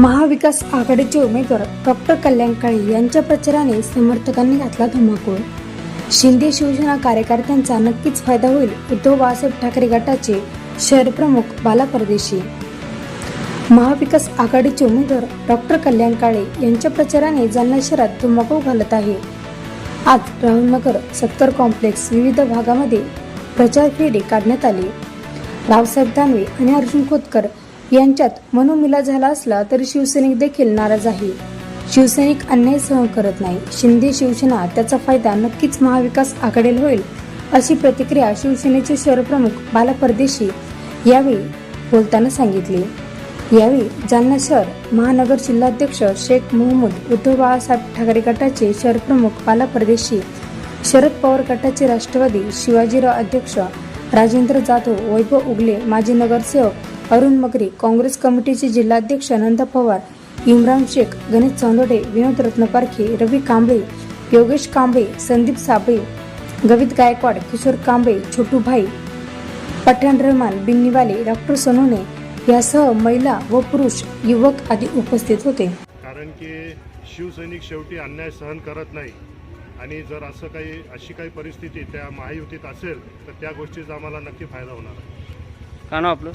महाविकास आघाडीचे उमेदवार डॉक्टर कल्याण काळे यांच्या प्रचाराने समर्थकांनी घातला धुमाकूळ। शिंदे शिवसेना कार्यकर्त्यांचा नक्कीच फायदा होईल, उद्धव बाळासाहेब ठाकरे गटाचे शहर प्रमुख बाला परदेशी। महाविकास आघाडीचे उमेदवार डॉक्टर कल्याण काळे यांच्या प्रचाराने जालना शहरात धुमाकूळ घालत आहे। आज राहुलनगर, सत्तर कॉम्प्लेक्स विविध भागामध्ये प्रचार फेरी काढण्यात आली। रावसाहेब दानवे आणि अर्जुन खोतकर यांच्यात मनोमिलाप झाला असला तरी शिवसैनिक देखील नाराज आहे। शिवसैनिक अन्याय सहन करत नाही। शिंदे शिवसेना त्याचा फायदा नक्कीच महाविकास आघाडीला होईल, अशी प्रतिक्रिया शिवसेनेचे शहर प्रमुख बाला परदेशी यावेळी बोलताना सांगितली। यावेळी जालना शहर महानगर जिल्हाध्यक्ष शेख महमूद, उद्धव बाळासाहेब ठाकरे गटाचे शहर प्रमुख बाला परदेशी, शरद पवार गटाचे राष्ट्रवादी शिवाजीराव अध्यक्ष राजेंद्र जाधव, वैभव उगले, माजी नगरसेवक अरुण मगरी, काँग्रेस कमिटीचे जिल्हाध्यक्ष नंदा पवार, इम्रान शेख, गणेश चौंदडे, विनोद रत्नपारखे, रवी कांबळे, योगेश कांबळे, संदीप साबळे, गवित गायकवाड, किशोर कांबळे, छोटू भाई, पठाण रहमान, बिन्नीवाले, डॉक्टर सोनोने यासह महिला व पुरुष युवक आदी उपस्थित होते। कारण की शिवसैनिक शेवटी अन्याय सहन करत नाही आणि जर अशी काही परिस्थिती त्या महायुतीत असेल तर त्या गोष्टीचा आम्हाला नक्की फायदा होणार आहे। का नाव आपलं?